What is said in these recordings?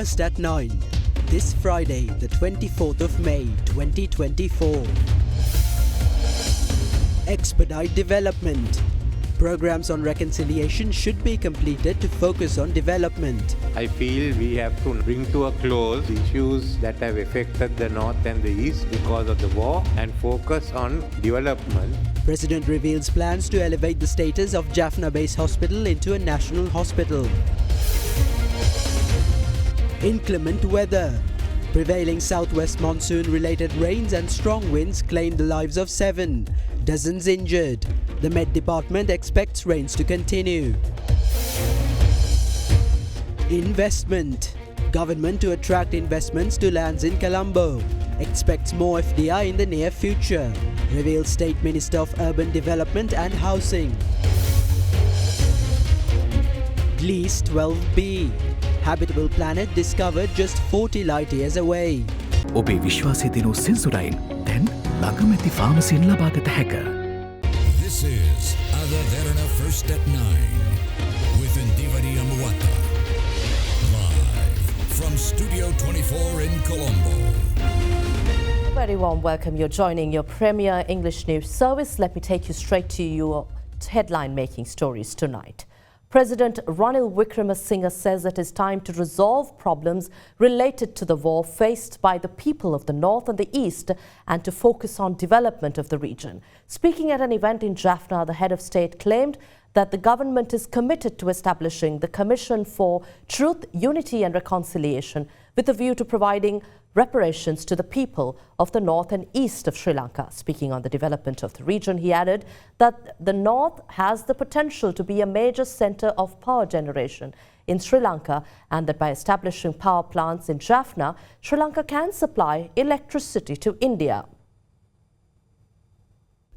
First at 9, this Friday, the 24th of May, 2024. Expedite development. Programs on reconciliation should be completed to focus on development. I feel we have to bring to a close issues that have affected the North and the East because of the war and focus on development. President reveals plans to elevate the status of Jaffna Base Hospital into a national hospital. Inclement weather. Prevailing southwest monsoon-related rains and strong winds claimed the lives of 7. Dozens injured. The Met Department expects rains to continue. Investment. Government to attract investments to lands in Colombo. Expects more FDI in the near future, reveals State Minister of Urban Development and Housing. Gliese 12b. Habitable planet discovered just 40 light years away. ඔබේ විශ්වාසය දෙනු සෙන්සුරයින් දැන් ළඟමැති ෆාමසියෙන් ලබාගත හැක. This is Derana First at 9 with Indivadi Amawata. Live from Studio 24 in Colombo. Very warm welcome. You're joining your premier English news service. Let me take you straight to your headline-making stories tonight. President Ranil Wickremesinghe says it is time to resolve problems related to the war faced by the people of the North and the East and to focus on development of the region. Speaking at an event in Jaffna, the head of state claimed that the government is committed to establishing the Commission for Truth, Unity and Reconciliation with a view to providing reparations to the people of the North and East of Sri Lanka. Speaking on the development of the region, he added that the North has the potential to be a major centre of power generation in Sri Lanka and that by establishing power plants in Jaffna, Sri Lanka can supply electricity to India.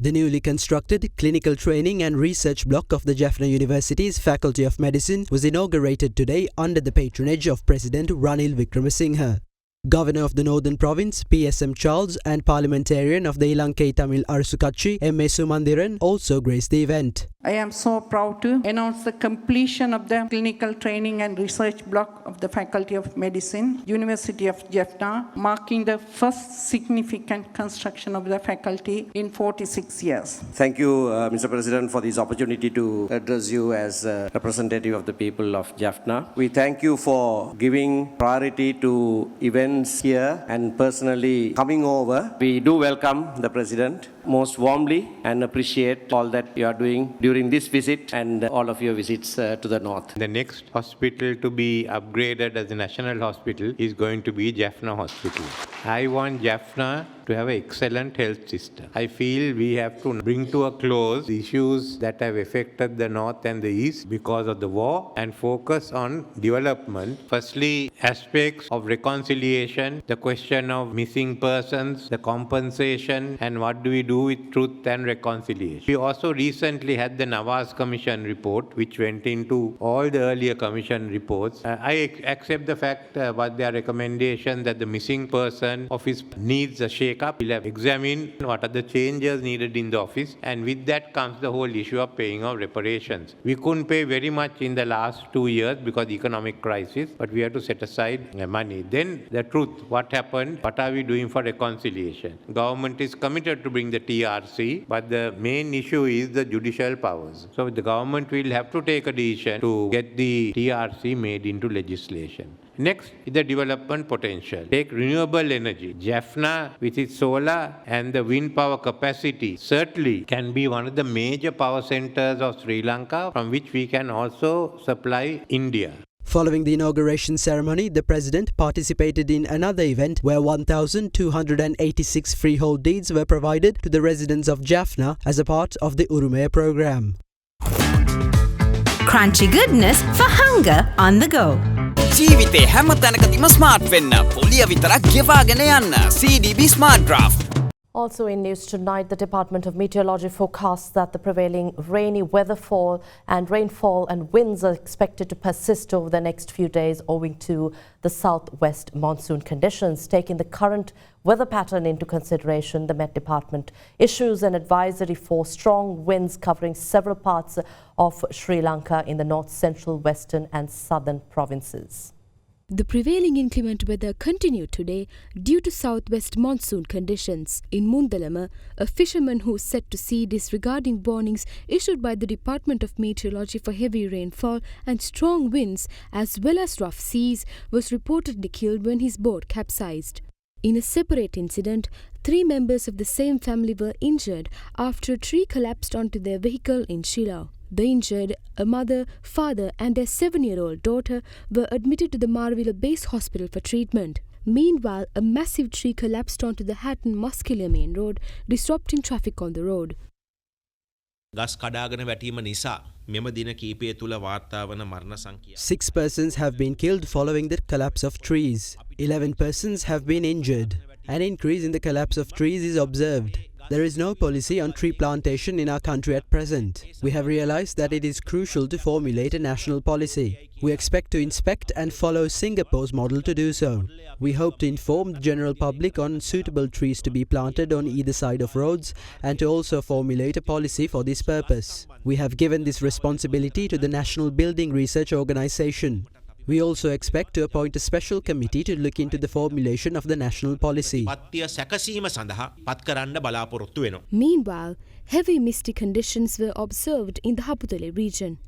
The newly constructed Clinical Training and Research Block of the Jaffna University's Faculty of Medicine was inaugurated today under the patronage of President Ranil Wickremesinghe. Governor of the Northern Province, PSM Charles, and parliamentarian of the Lanka Tamil Arasu Katchi, M.A. Sumandiran, also graced the event. I am so proud to announce the completion of the Clinical Training and Research Block of the Faculty of Medicine, University of Jaffna, marking the first significant construction of the faculty in 46 years. Thank you, Mr. President, for this opportunity to address you as a representative of the people of Jaffna. We thank you for giving priority to events here and personally coming over. We do welcome the President most warmly and appreciate all that you are doing during this visit and all of your visits to the North. The next hospital to be upgraded as a national hospital is going to be Jaffna Hospital. I want Jaffna to have an excellent health system. I feel we have to bring to a close issues that have affected the North and the East because of the war and focus on development. Firstly, aspects of reconciliation, the question of missing persons, the compensation, and what do we do with truth and reconciliation. We also recently had the Nawaz Commission report, which went into all the earlier Commission reports. I accept the fact what their recommendation that the missing person office needs a shake-up. We'll have examined what are the changes needed in the office, and with that comes the whole issue of paying of reparations. We couldn't pay very much in the last 2 years because economic crisis, but we have to set aside money. Then the truth, what happened, what are we doing for reconciliation? Government is committed to bring the TRC, but the main issue is the judicial powers. So the government will have to take a decision to get the TRC made into legislation. Next is the development potential. Take renewable energy. Jaffna, with its solar and the wind power capacity, certainly can be one of the major power centers of Sri Lanka, from which we can also supply India. Following the inauguration ceremony, the President participated in another event where 1,286 freehold deeds were provided to the residents of Jaffna as a part of the Urumaya program. Crunchy goodness for hunger on the go. ජීවිතේ හැම තැනකදීම smart වෙන්න පොලිය විතරක් ගෙවාගෙන යන්න CDB Smart Draft. Also in news tonight, the Department of Meteorology forecasts that the prevailing rainy rainfall and winds are expected to persist over the next few days owing to the southwest monsoon conditions. Taking the current weather pattern into consideration, the Met Department issues an advisory for strong winds covering several parts of Sri Lanka in the north, central, western and southern provinces. The prevailing inclement weather continued today due to southwest monsoon conditions. In Mundalama, a fisherman who set to sea disregarding warnings issued by the Department of Meteorology for heavy rainfall and strong winds as well as rough seas was reportedly killed when his boat capsized. In a separate incident, 3 members of the same family were injured after a tree collapsed onto their vehicle in Shillong. The injured, a mother, father and their 7-year-old daughter, were admitted to the Marvilla Base Hospital for treatment. Meanwhile, a massive tree collapsed onto the Hatton Muscular Main Road, disrupting traffic on the road. ගස් කඩාගෙන වැටීම නිසා මෙම දින කීපය තුල වාර්තා වන මරණ සංඛ්‍යාව 6 persons have been killed following the collapse of trees. 11 persons have been injured. An increase in the collapse of trees is observed. There is no policy on tree plantation in our country at present. We have realized that it is crucial to formulate a national policy. We expect to inspect and follow Singapore's model to do so. We hope to inform the general public on suitable trees to be planted on either side of roads and to also formulate a policy for this purpose. We have given this responsibility to the National Building Research Organisation. We also expect to appoint a special committee to look into the formulation of the national policy. පත්තිය සැකසීම සඳහා පත් කරන්න බලාපොරොත්තු වෙනවා. Meanwhile, heavy misty conditions were observed in the Haputale region.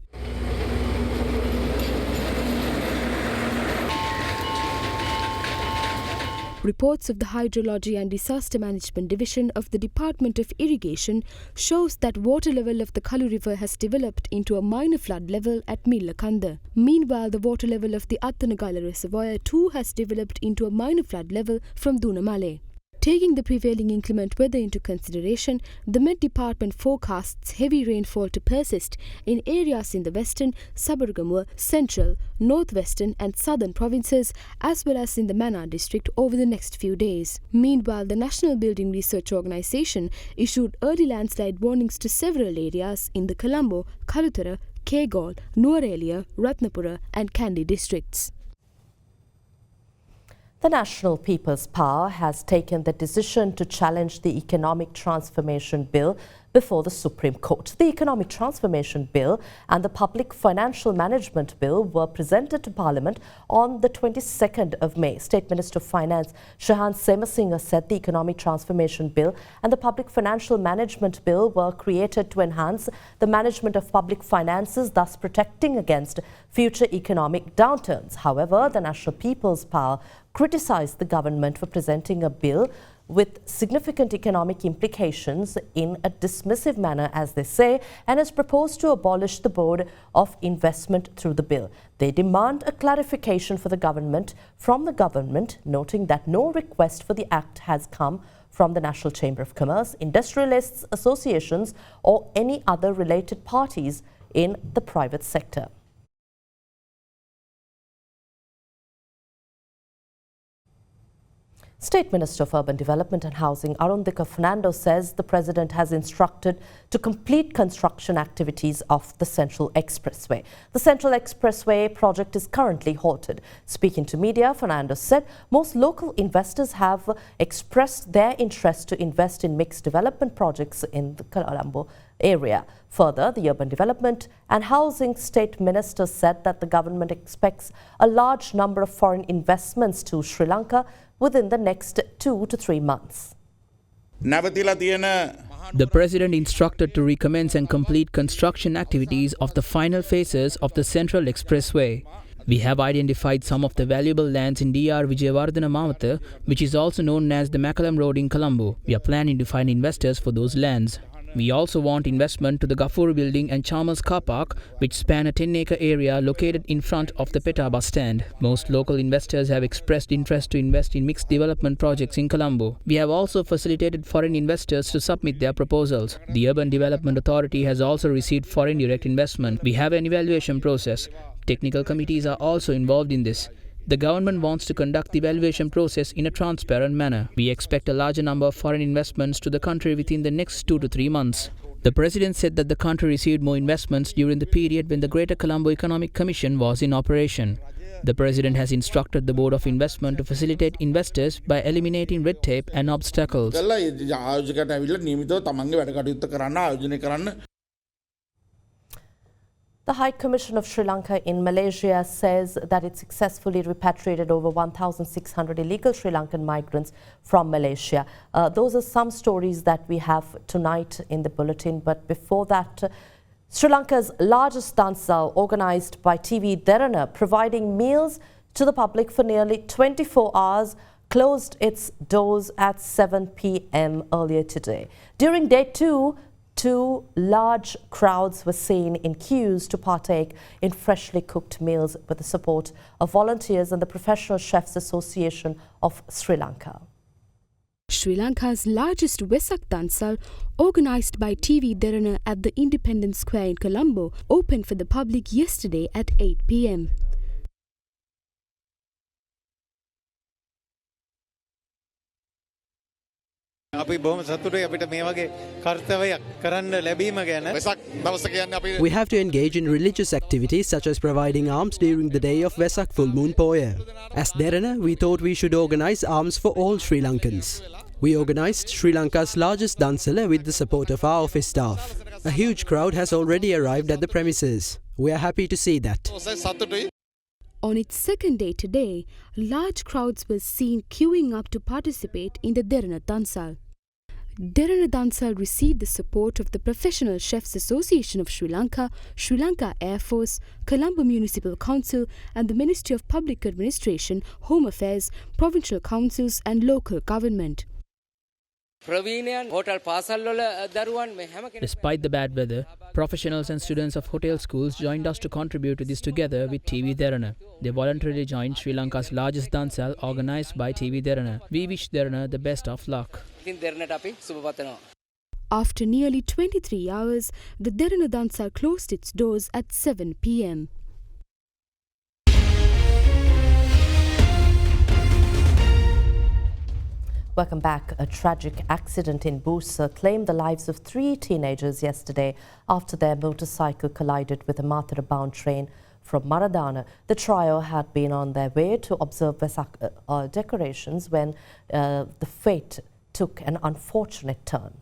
Reports of the Hydrology and Disaster Management Division of the Department of Irrigation shows that water level of the Kalu River has developed into a minor flood level at Millakanda. Meanwhile, the water level of the Attanagala Reservoir too has developed into a minor flood level from Dunamale. Taking the prevailing inclement weather into consideration, the Met Department forecasts heavy rainfall to persist in areas in the western, Sabaragamuwa, central, northwestern and southern provinces as well as in the Mannar district over the next few days. Meanwhile, the National Building Research Organisation issued early landslide warnings to several areas in the Colombo, Kalutara, Kegol, Nuwara, Ratnapura and Kandy districts. The National People's Power has taken the decision to challenge the Economic Transformation Bill before the Supreme Court. The Economic Transformation Bill and the Public Financial Management Bill were presented to Parliament on the 22nd of May. State Minister of Finance Shahan Semasinghe said the Economic Transformation Bill and the Public Financial Management Bill were created to enhance the management of public finances, thus protecting against future economic downturns. However, the National People's Power criticised the government for presenting a bill with significant economic implications in a dismissive manner, as they say, and has proposed to abolish the Board of Investment through the bill. They demand a clarification from the government, noting that no request for the act has come from the National Chamber of Commerce, industrialists, associations or any other related parties in the private sector. State Minister of Urban Development and Housing Arundhika Fernando says the President has instructed to complete construction activities of the Central Expressway. The Central Expressway project is currently halted. Speaking to media, Fernando said most local investors have expressed their interest to invest in mixed development projects in the Colombo area. Further, the Urban Development and Housing State Minister said that the government expects a large number of foreign investments to Sri Lanka within the next 2 to 3 months. The President instructed to recommence and complete construction activities of the final phases of the Central Expressway. We have identified some of the valuable lands in DR Vijayawardena Mawatha, which is also known as the Makalam Road in Colombo. We are planning to find investors for those lands. We also want investment to the Gafur Building and Chalmers Car Park, which span a 10-acre area located in front of the Peta bus stand. Most local investors have expressed interest to invest in mixed development projects in Colombo. We have also facilitated foreign investors to submit their proposals. The Urban Development Authority has also received foreign direct investment. We have an evaluation process. Technical committees are also involved in this. The government wants to conduct the evaluation process in a transparent manner. We expect a larger number of foreign investments to the country within the next 2 to 3 months. The President said that the country received more investments during the period when the Greater Colombo Economic Commission was in operation. The President has instructed the Board of Investment to facilitate investors by eliminating red tape and obstacles. The High Commission of Sri Lanka in Malaysia says that it successfully repatriated over 1,600 illegal Sri Lankan migrants from Malaysia. Those are some stories that we have tonight in the bulletin. But before that, Sri Lanka's largest dansal, organised by TV Derana, providing meals to the public for nearly 24 hours, closed its doors at 7 p.m. earlier today. During day two large crowds were seen in queues to partake in freshly cooked meals with the support of volunteers and the Professional Chefs Association of Sri Lanka. Sri Lanka's largest Vesak Dansal, organised by TV Derana at the Independence Square in Colombo, opened for the public yesterday at 8 p.m. We have to engage in religious activities such as providing alms during the day of Vesak full moon Poya. As Derana, we thought we should organise alms for all Sri Lankans. We organised Sri Lanka's largest dansala with the support of our office staff. A huge crowd has already arrived at the premises. We are happy to see that. On its second day today, large crowds were seen queuing up to participate in the Derana Dansal. Derana Dansal received the support of the Professional Chefs Association of Sri Lanka, Sri Lanka Air Force, Colombo Municipal Council and the Ministry of Public Administration, Home Affairs, Provincial Councils and local government. Despite the bad weather, professionals and students of hotel schools joined us to contribute to this together with TV Derana. They voluntarily joined Sri Lanka's largest dansal organised by TV Derana. We wish Derana the best of luck. After nearly 23 hours, the Derana Dansal closed its doors at 7 p.m. Welcome back. A tragic accident in Bursa claimed the lives of 3 teenagers yesterday after their motorcycle collided with a Mathura-bound train from Maradana. The trio had been on their way to observe Vesak decorations when the fate took an unfortunate turn.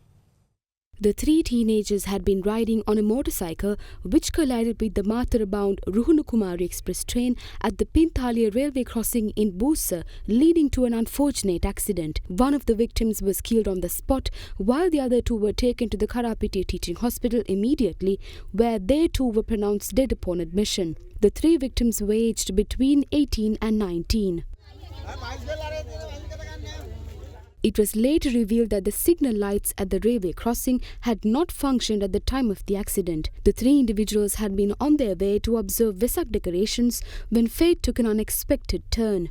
The 3 teenagers had been riding on a motorcycle which collided with the Mathura-bound Ruhunukumari Express train at the Pinthalia railway crossing in Bursa, leading to an unfortunate accident. One of the victims was killed on the spot, while the other 2 were taken to the Karapitiya Teaching Hospital immediately, where they too were pronounced dead upon admission. The 3 victims were aged between 18 and 19. It was later revealed that the signal lights at the railway crossing had not functioned at the time of the accident. The 3 individuals had been on their way to observe Vesak decorations when fate took an unexpected turn.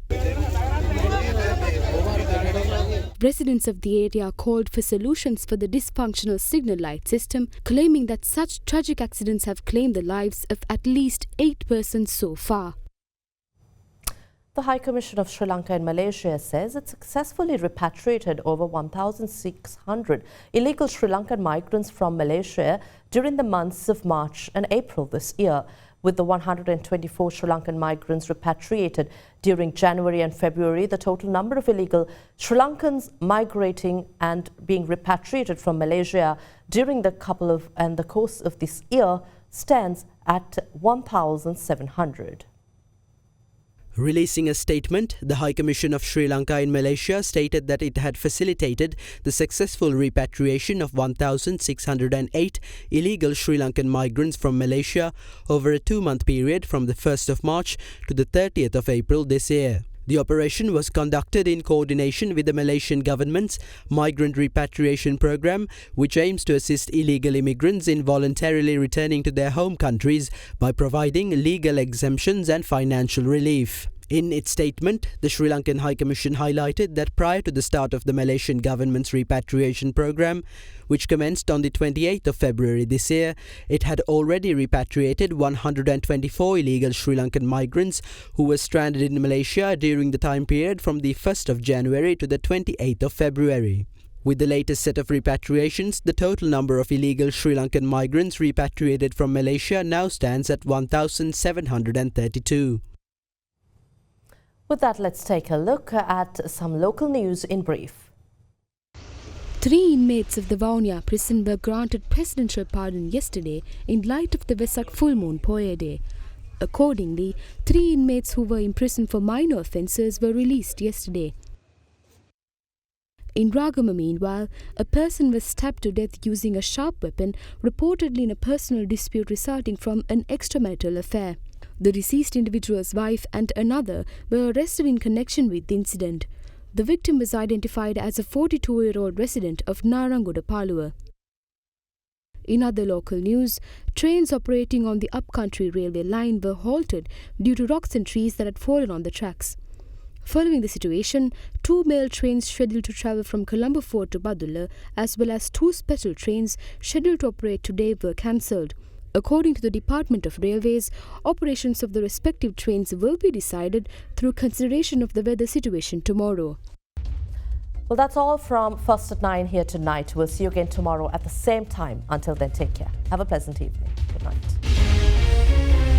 Residents of the area called for solutions for the dysfunctional signal light system, claiming that such tragic accidents have claimed the lives of at least 8 persons so far. The High Commission of Sri Lanka in Malaysia says it successfully repatriated over 1,600 illegal Sri Lankan migrants from Malaysia during the months of March and April this year. With the 124 Sri Lankan migrants repatriated during January and February, the total number of illegal Sri Lankans migrating and being repatriated from Malaysia during the course of this year stands at 1,700. Releasing a statement, the High Commission of Sri Lanka in Malaysia stated that it had facilitated the successful repatriation of 1,608 illegal Sri Lankan migrants from Malaysia over a 2-month period from the 1st of March to the 30th of April this year. The operation was conducted in coordination with the Malaysian government's migrant repatriation program, which aims to assist illegal immigrants in voluntarily returning to their home countries by providing legal exemptions and financial relief. In its statement, the Sri Lankan High Commission highlighted that prior to the start of the Malaysian government's repatriation program, which commenced on the 28th of February this year, it had already repatriated 124 illegal Sri Lankan migrants who were stranded in Malaysia during the time period from the 1st of January to the 28th of February. With the latest set of repatriations, the total number of illegal Sri Lankan migrants repatriated from Malaysia now stands at 1,732. With that, let's take a look at some local news in brief. 3 inmates of the Vaunia prison were granted presidential pardon yesterday in light of the Vesak full moon Poya day. Accordingly, 3 inmates who were imprisoned for minor offences were released yesterday. In Ragama, meanwhile, a person was stabbed to death using a sharp weapon, reportedly in a personal dispute resulting from an extramarital affair. The deceased individual's wife and another were arrested in connection with the incident. The victim was identified as a 42-year-old resident of Narangoda Palua. In other local news, trains operating on the upcountry railway line were halted due to rocks and trees that had fallen on the tracks. Following the situation, 2 mail trains scheduled to travel from Colombo Fort to Badulla, as well as 2 special trains scheduled to operate today, were cancelled. According to the Department of Railways, operations of the respective trains will be decided through consideration of the weather situation tomorrow. Well, that's all from First at 9 here tonight. We'll see you again tomorrow at the same time. Until then, take care. Have a pleasant evening. Good night.